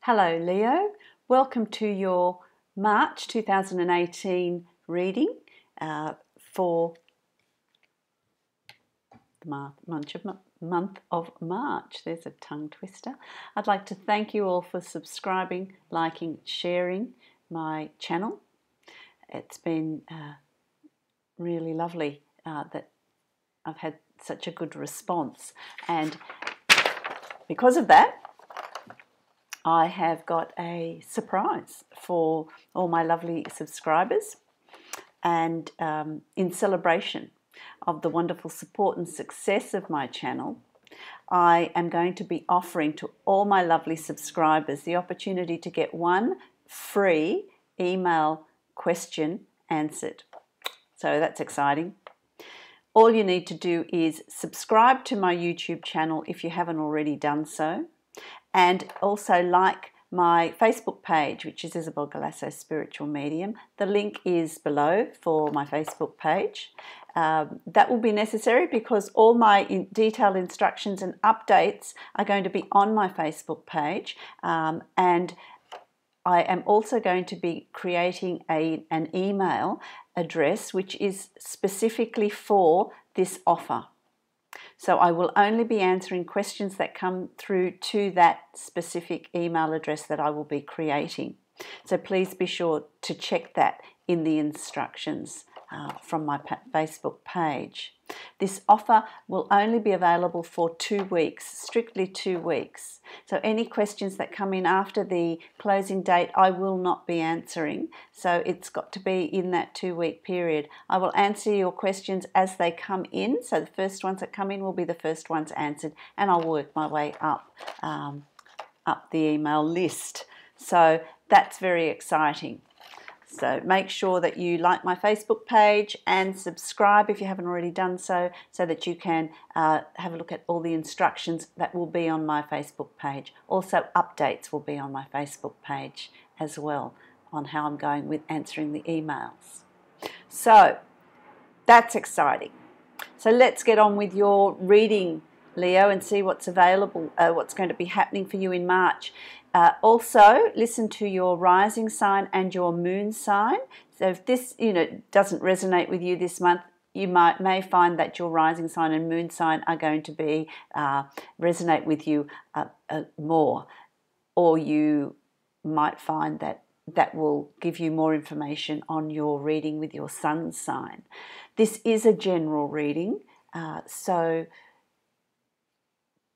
Hello Leo, welcome to your March 2018 reading for the month of March. There's a tongue twister. I'd like to thank you all for subscribing, liking, sharing my channel. It's been really lovely that I've had such a good response, and because of that I have got a surprise for all my lovely subscribers, and in celebration of the wonderful support and success of my channel, I am going to be offering to all my lovely subscribers the opportunity to get one free email question answered. So that's exciting. All you need to do is subscribe to my YouTube channel if you haven't already done so, and also like my Facebook page, which is Isabel Galasso Spiritual Medium. The link is below for my Facebook page. That will be necessary because all my detailed instructions and updates are going to be on my Facebook page, and I am also going to be creating an email address which is specifically for this offer. So I will only be answering questions that come through to that specific email address that I will be creating. So please be sure to check that in the instructions from my Facebook page. This offer will only be available for 2 weeks, strictly 2 weeks. So any questions that come in after the closing date, I will not be answering. So it's got to be in that 2-week period. I will answer your questions as they come in. So the first ones that come in will be the first ones answered, and I'll work my way up the email list. So that's very exciting. So make sure that you like my Facebook page and subscribe if you haven't already done so, so that you can have a look at all the instructions that will be on my Facebook page. Also, updates will be on my Facebook page as well on how I'm going with answering the emails. So that's exciting. So let's get on with your reading, Leo, and see what's available, what's going to be happening for you in March. Also, listen to your rising sign and your moon sign. So if this, doesn't resonate with you this month, you may find that your rising sign and moon sign are going to be resonate with you more, or you might find that will give you more information on your reading with your sun sign. This is a general reading, so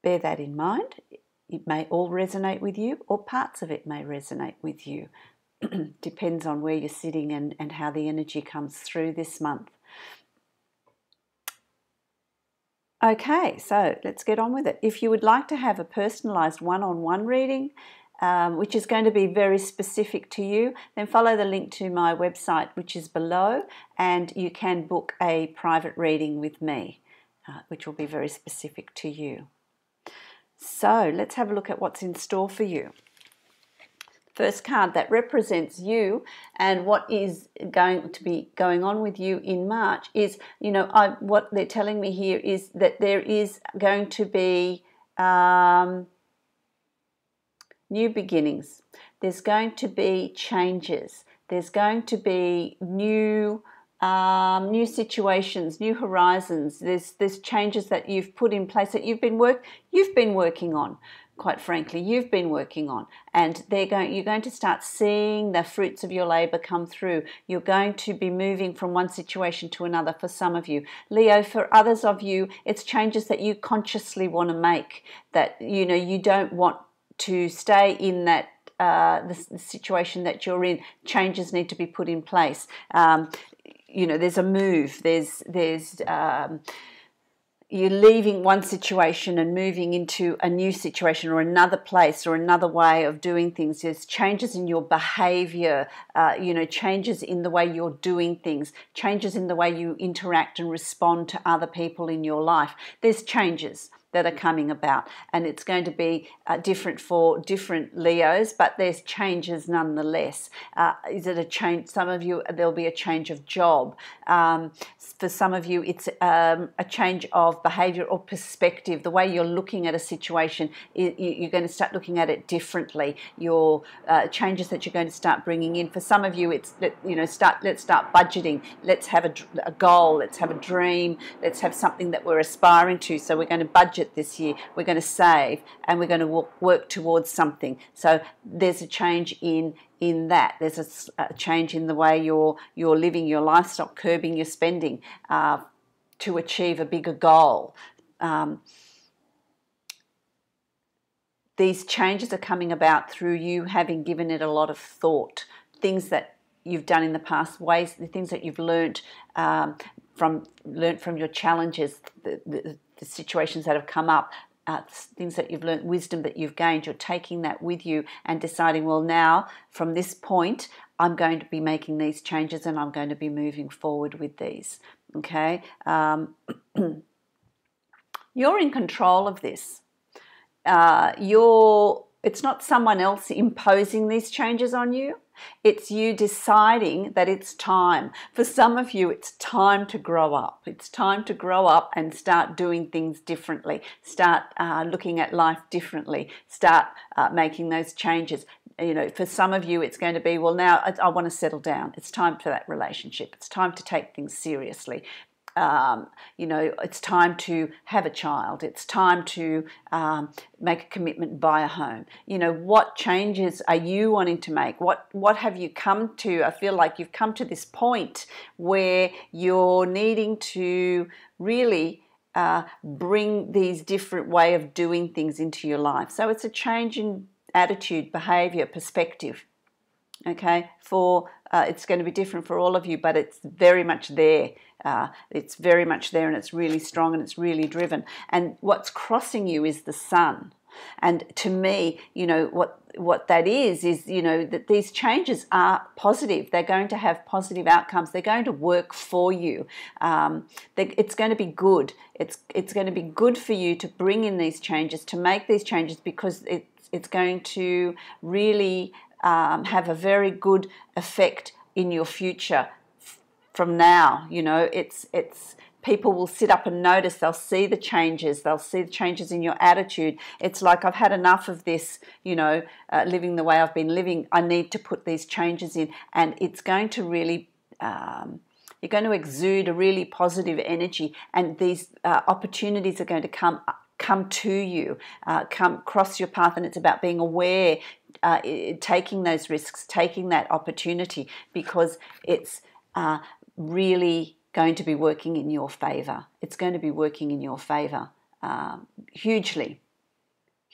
bear that in mind. It may all resonate with you, or parts of it may resonate with you. Depends on where you're sitting and how the energy comes through this month. Okay, so let's get on with it. If you would like to have a personalised one-on-one reading, which is going to be very specific to you, then follow the link to my website, which is below, and you can book a private reading with me, which will be very specific to you. So let's have a look at what's in store for you. First card that represents you and what is going to be going on with you in March is, what they're telling me here is that there is going to be new beginnings. There's going to be changes. There's going to be new situations, new horizons. There's changes that you've put in place that you've been working on. Quite frankly, you've been working on, and you're going to start seeing the fruits of your labor come through. You're going to be moving from one situation to another for some of you. Leo, for others of you, it's changes that you consciously want to make, that you don't want to stay in that the situation that you're in. Changes need to be put in place. There's a move, you're leaving one situation and moving into a new situation or another place or another way of doing things. There's changes in your behavior, changes in the way you're doing things, changes in the way you interact and respond to other people in your life. There's changes that are coming about, and it's going to be different for different Leos, but there's changes nonetheless. Is it a change? Some of you, there'll be a change of job. For some of you, it's a change of behavior or perspective. The way you're looking at a situation, you're going to start looking at it differently. Your changes that you're going to start bringing in. For some of you, it's let's start budgeting. Let's have a goal. Let's have a dream. Let's have something that we're aspiring to. So we're going to budget this year. We're going to save, and we're going to work towards something. So there's a change in that. There's a change in the way you're living your lifestyle, curbing your spending to achieve a bigger goal. These changes are coming about through you having given it a lot of thought. Things that you've done in the past, the things that you've learnt from your challenges, the situations that have come up. Things that you've learned, wisdom that you've gained, you're taking that with you and deciding, well, now from this point I'm going to be making these changes and I'm going to be moving forward with these. Okay, you're in control of this. It's not someone else imposing these changes on you. It's you deciding that it's time. For some of you, it's time to grow up. It's time to grow up and start doing things differently. Start looking at life differently. Start making those changes. For some of you, it's going to be, well, now I want to settle down. It's time for that relationship. It's time to take things seriously. It's time to have a child. It's time to make a commitment and buy a home. What changes are you wanting to make? What have you come to? I feel like you've come to this point where you're needing to really bring these different way of doing things into your life. So it's a change in attitude, behavior, perspective. Okay, it's going to be different for all of you, but it's very much there. It's very much there, and it's really strong and it's really driven. And what's crossing you is the sun. And to me, what that is that these changes are positive. They're going to have positive outcomes. They're going to work for you. It's going to be good. It's going to be good for you to bring in these changes, to make these changes, because it's going to really have a very good effect in your future from now. It's people will sit up and notice. They'll see the changes. They'll see the changes in your attitude. It's like, I've had enough of this, living the way I've been living. I need to put these changes in, and it's going to really you're going to exude a really positive energy, and these opportunities are going to come to you, come cross your path, and it's about being aware, taking those risks, taking that opportunity, because it's really going to be working in your favour. It's going to be working in your favour hugely.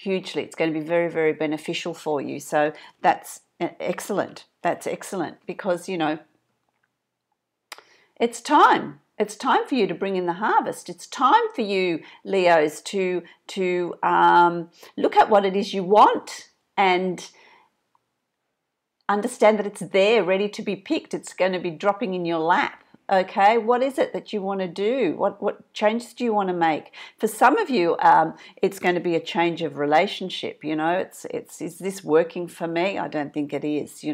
It's going to be very, very beneficial for you. So that's excellent. That's excellent, because, it's time. It's time for you to bring in the harvest. It's time for you, Leos, to look at what it is you want and understand that it's there, ready to be picked. It's going to be dropping in your lap. Okay, what is it that you want to do? What changes do you want to make? For some of you, it's going to be a change of relationship. Is this working for me? I don't think it is.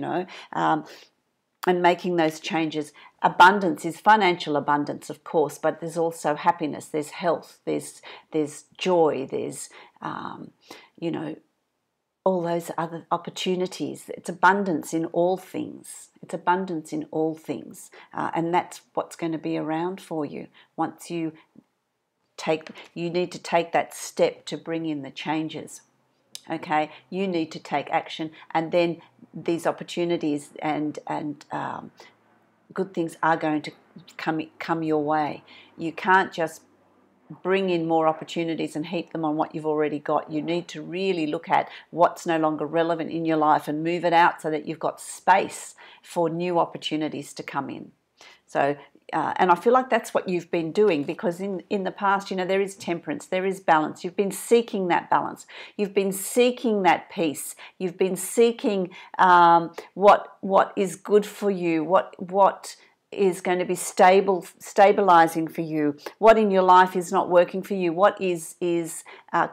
And making those changes. Abundance is financial abundance, of course, but there's also happiness, there's health, there's joy, there's all those other opportunities. It's abundance in all things. It's abundance in all things, and that's what's going to be around for you once you need to take that step to bring in the changes. Okay, you need to take action, and then these opportunities and good things are going to come your way. You can't just bring in more opportunities and heap them on what you've already got. You need to really look at what's no longer relevant in your life and move it out so that you've got space for new opportunities to come in. So and I feel like that's what you've been doing, because in the past, there is temperance, there is balance. You've been seeking that balance. You've been seeking that peace. You've been seeking what is good for you, what is going to be stabilizing for you, what in your life is not working for you, what is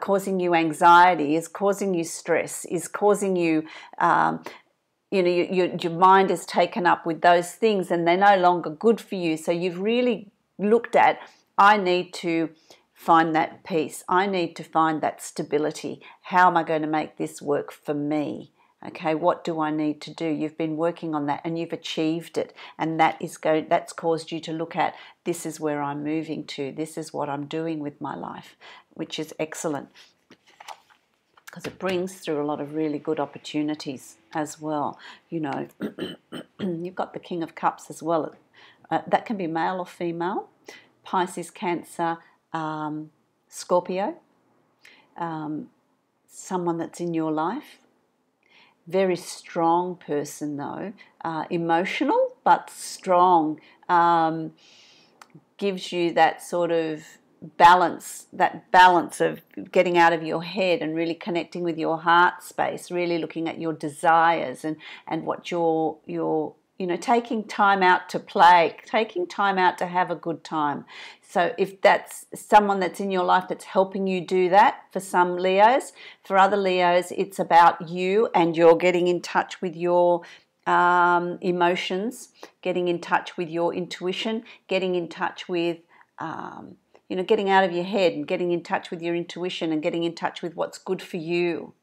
causing you anxiety, is causing you stress, is causing you, your mind is taken up with those things and they're no longer good for you. So you've really looked at, I need to find that peace. I need to find that stability. How am I going to make this work for me? Okay, what do I need to do? You've been working on that and you've achieved it, and that's caused you to look at, this is where I'm moving to, this is what I'm doing with my life, which is excellent because it brings through a lot of really good opportunities as well. You know, you've got the King of Cups as well. That can be male or female, Pisces, Cancer, Scorpio, someone that's in your life. Very strong person though, emotional but strong, gives you that sort of balance of getting out of your head and really connecting with your heart space, really looking at your desires and what you're taking time out to play, taking time out to have a good time. So if that's someone that's in your life that's helping you do that, for some Leos, for other Leos, it's about you and you're getting in touch with your emotions, getting in touch with your intuition, getting in touch with, getting out of your head and getting in touch with your intuition and getting in touch with what's good for you,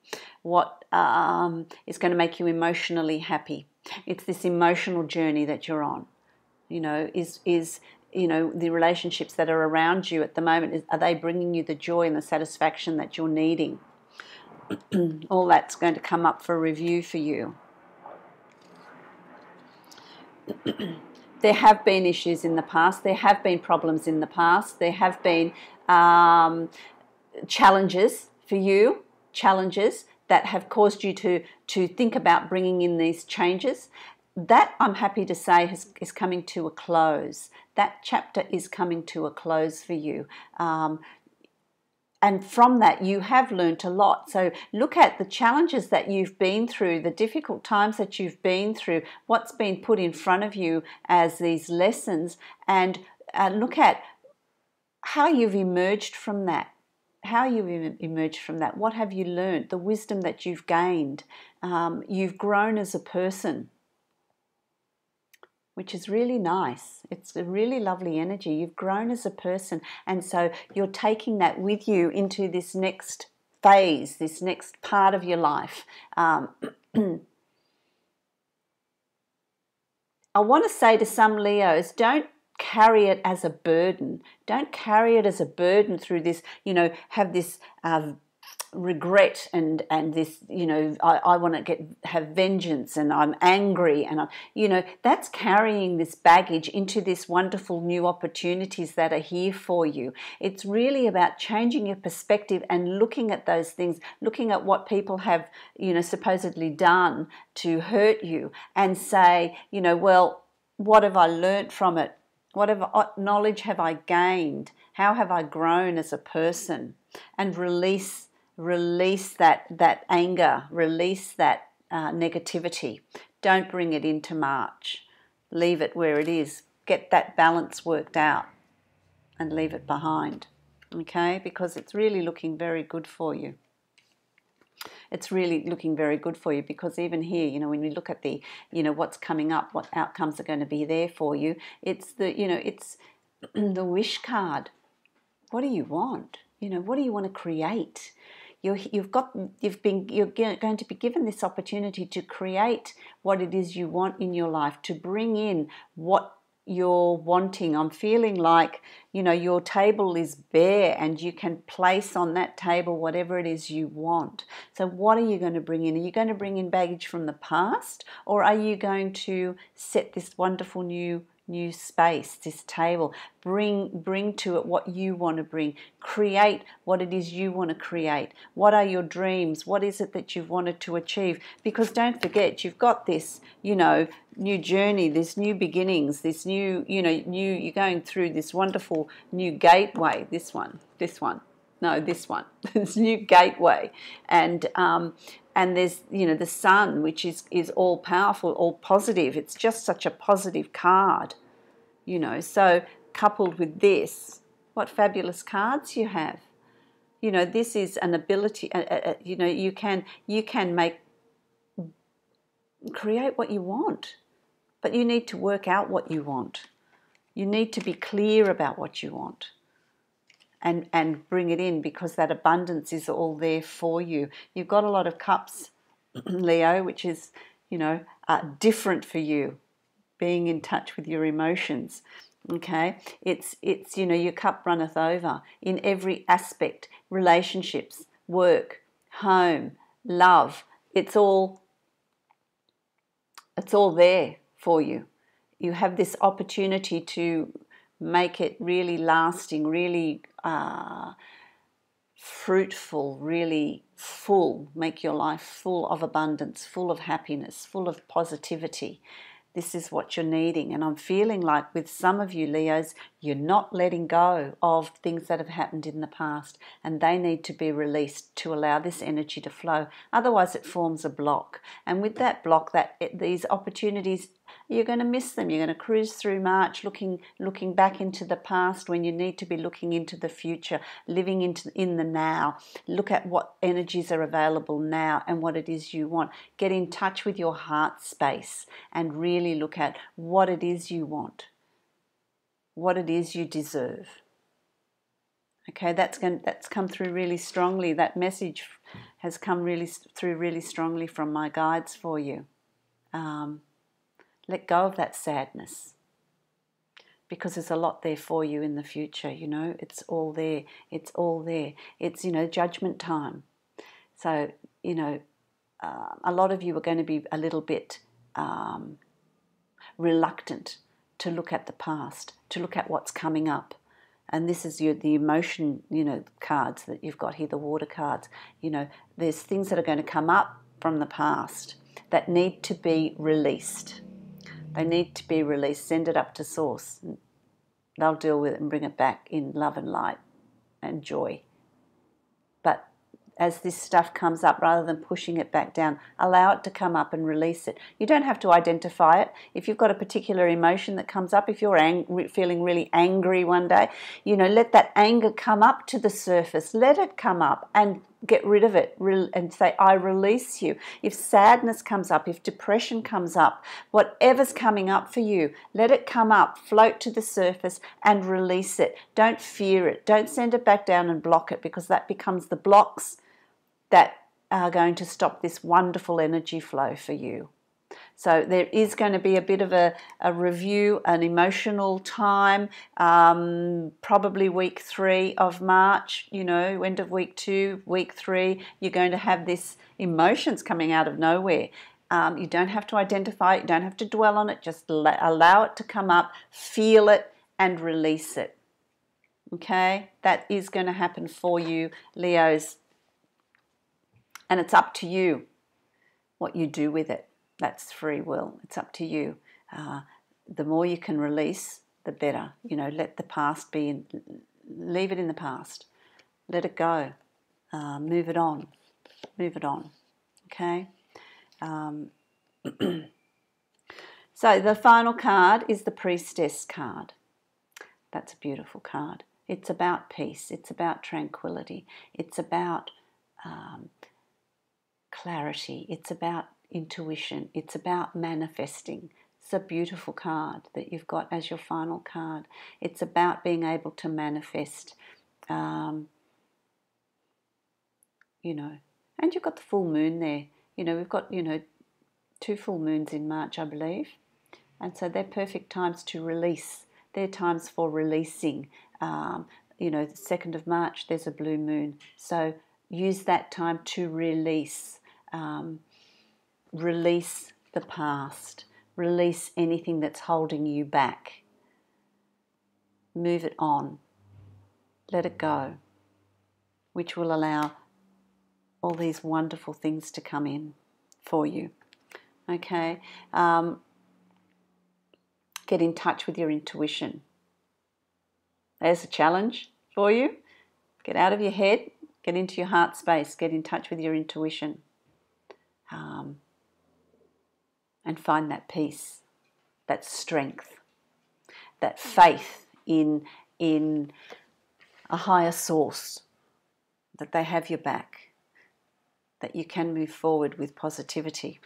what is going to make you emotionally happy. It's this emotional journey that you're on. The relationships that are around you at the moment, are they bringing you the joy and the satisfaction that you're needing? All that's going to come up for review for you. There have been issues in the past. There have been problems in the past. There have been challenges for you, challenges that have caused you to think about bringing in these changes. That, I'm happy to say, is coming to a close. That chapter is coming to a close for you. And from that, you have learnt a lot. So look at the challenges that you've been through, the difficult times that you've been through, what's been put in front of you as these lessons, and look at how you've emerged from that. How you've emerged from that. What have you learnt? The wisdom that you've gained. You've grown as a person, which is really nice. It's a really lovely energy. You've grown as a person, and so you're taking that with you into this next phase, this next part of your life. I want to say to some Leos, don't carry it as a burden. Don't carry it as a burden through this, have this regret and this, I want to have vengeance and I'm angry and that's carrying this baggage into this wonderful new opportunities that are here for you. It's really about changing your perspective and looking at those things, looking at what people have, supposedly done to hurt you, and say, well, what have I learnt from it? What knowledge have I gained? How have I grown as a person? And release that anger, release that negativity. Don't bring it into March. Leave it where it is. Get that balance worked out and leave it behind, okay? Because it's really looking very good for you. It's really looking very good for you, because even here, when we look at the, what's coming up, what outcomes are going to be there for you, it's the, it's the wish card. What do you want? What do you want to create? You're going to be given this opportunity to create what it is you want in your life, to bring in what you're wanting. I'm feeling like, your table is bare and you can place on that table whatever it is you want. So what are you going to bring in? Are you going to bring in baggage from the past, or are you going to set this wonderful new space, this table, bring to it what you want to bring, create what it is you want to create? What are your dreams? What is it that you've wanted to achieve? Because don't forget, you've got this, new journey, this new beginnings, this new, you're going through this wonderful new gateway, this one, this new gateway, and there's, the sun, which is all powerful, all positive. It's just such a positive card. you know. So coupled with this, what fabulous cards you have. You know, this is an ability, you know, you can create what you want, but you need to work out what you want. You need to be clear about what you want and bring it in, because that abundance is all there for you. You've got a lot of cups, Leo, which is, you know, different for you, being in touch with your emotions. Okay, it's you know, your cup runneth over in every aspect, relationships, work, home, love. It's all there for you. You have this opportunity to make it really lasting, really fruitful, really full, make your life full of abundance, full of happiness, full of positivity. This is what you're needing. And I'm feeling like with some of you Leos, you're not letting go of things that have happened in the past, and they need to be released to allow this energy to flow. Otherwise it forms a block. And with that block, these opportunities, you're going to miss them. You're going to cruise through March looking back into the past when you need to be looking into the future, living in the now. Look at what energies are available now and what it is you want. Get in touch with your heart space and really look at what it is you want, what it is you deserve. Okay, that's come through really strongly. That message has come through really strongly from my guides for you. Let go of that sadness, because there's a lot there for you in the future, you know. It's all there. It's all there. It's, you know, judgment time. So, you know, a lot of you are going to be a little bit reluctant to look at the past, to look at what's coming up. And this is the emotion, you know, cards that you've got here, the water cards. You know, there's things that are going to come up from the past that need to be released. They need to be released. Send it up to source. They'll deal with it and bring it back in love and light and joy. But as this stuff comes up, rather than pushing it back down, allow it to come up and release it. You don't have to identify it. If you've got a particular emotion that comes up, if you're feeling really angry one day, you know, let that anger come up to the surface. Let it come up and get rid of it and say, I release you. If sadness comes up, if depression comes up, whatever's coming up for you, let it come up, float to the surface and release it. Don't fear it. Don't send it back down and block it, because that becomes the blocks that are going to stop this wonderful energy flow for you. So there is going to be a bit of a review, an emotional time, probably week 3 of March, you know, end of week 2, week 3, you're going to have this emotions coming out of nowhere. You don't have to identify it, you don't have to dwell on it, just allow it to come up, feel it and release it. Okay, that is going to happen for you, Leos. And it's up to you what you do with it. That's free will. It's up to you. The more you can release, the better. You know, let the past be, leave it in the past. Let it go. Move it on. Move it on. Okay? So the final card is the Priestess card. That's a beautiful card. It's about peace. It's about tranquility. It's about clarity. It's about intuition. It's about manifesting. It's a beautiful card that you've got as your final card. It's about being able to manifest, you know, and you've got the full moon there. You know, we've got, you know, 2 full moons in March, I believe. And so they're perfect times to release. They're times for releasing. You know, the 2nd of March, there's a blue moon. So use that time to release. Release the past. Release anything that's holding you back. Move it on. Let it go, which will allow all these wonderful things to come in for you. Okay? Get in touch with your intuition. There's a challenge for you. Get out of your head. Get into your heart space. Get in touch with your intuition. And find that peace, that strength, that faith in a higher source, that they have your back, that you can move forward with positivity.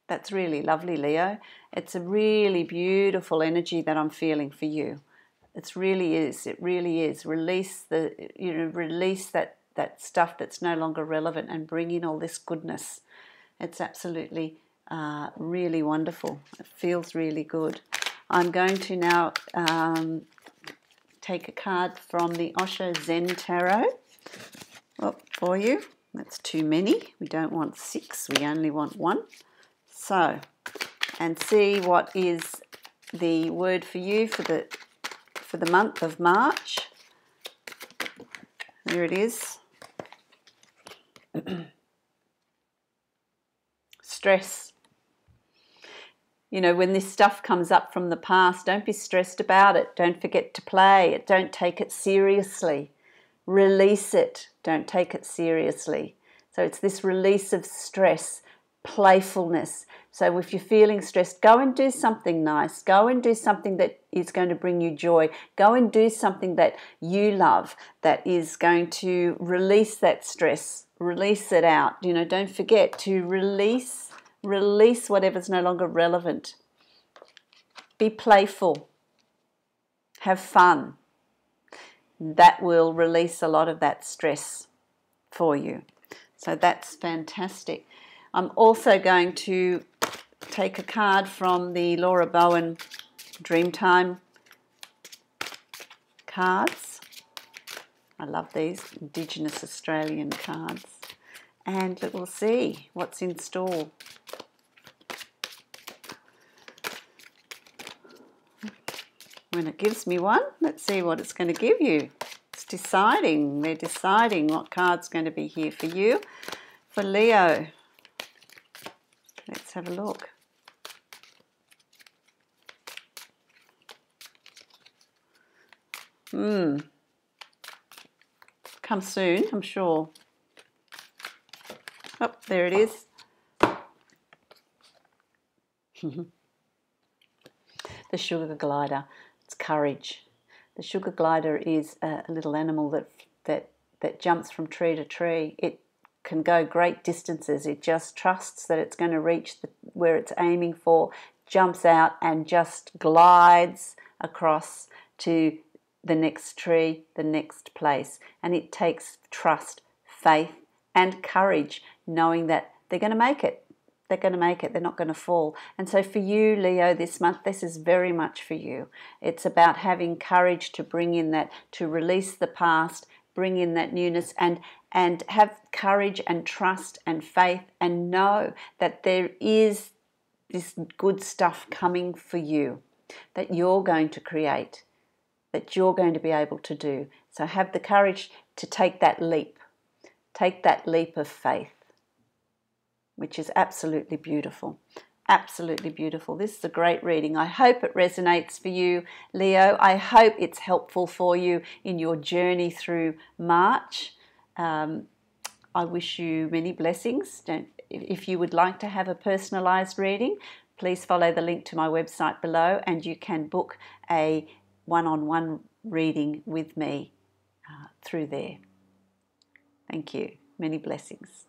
That's really lovely, Leo. It's a really beautiful energy that I'm feeling for you. It really is. It really is. Release that stuff that's no longer relevant and bring in all this goodness. It's absolutely really wonderful. It feels really good. I'm going to now take a card from the Osho Zen Tarot for you. That's too many. We don't want 6. We only want 1. So, and see what is the word for you for the month of March. There it is. Stress. You know, when this stuff comes up from the past, don't be stressed about it. Don't forget to play it. Don't take it seriously. Release it. Don't take it seriously. So it's this release of stress, playfulness. So if you're feeling stressed, go and do something nice. Go and do something that is going to bring you joy. Go and do something that you love, that is going to release that stress. Release it out. You know, don't forget to release whatever's no longer relevant. Be playful. Have fun. That will release a lot of that stress for you. So that's fantastic. I'm also going to take a card from the Laura Bowen Dreamtime cards. I love these Indigenous Australian cards. And we'll see what's in store. When it gives me one, let's see what it's going to give you. It's deciding. They're deciding what card's going to be here for you. For Leo, let's have a look. Come soon, I'm sure. Oh, there it is. The sugar glider. It's courage. The sugar glider is a little animal that jumps from tree to tree. It can go great distances. It just trusts that it's going to reach where it's aiming for, jumps out and just glides across to the next tree, the next place. And it takes trust, faith and courage, knowing that they're going to make it. They're going to make it. They're not going to fall. And so for you, Leo, this month, this is very much for you. It's about having courage to bring in that, to release the past, bring in that newness, and have courage and trust and faith, and know that there is this good stuff coming for you, that you're going to create, that you're going to be able to do. So have the courage to take that leap. Take that leap of faith, which is absolutely beautiful. Absolutely beautiful. This is a great reading. I hope it resonates for you, Leo. I hope it's helpful for you in your journey through March. I wish you many blessings. If you would like to have a personalised reading, please follow the link to my website below, and you can book a one-on-one reading with me through there. Thank you. Many blessings.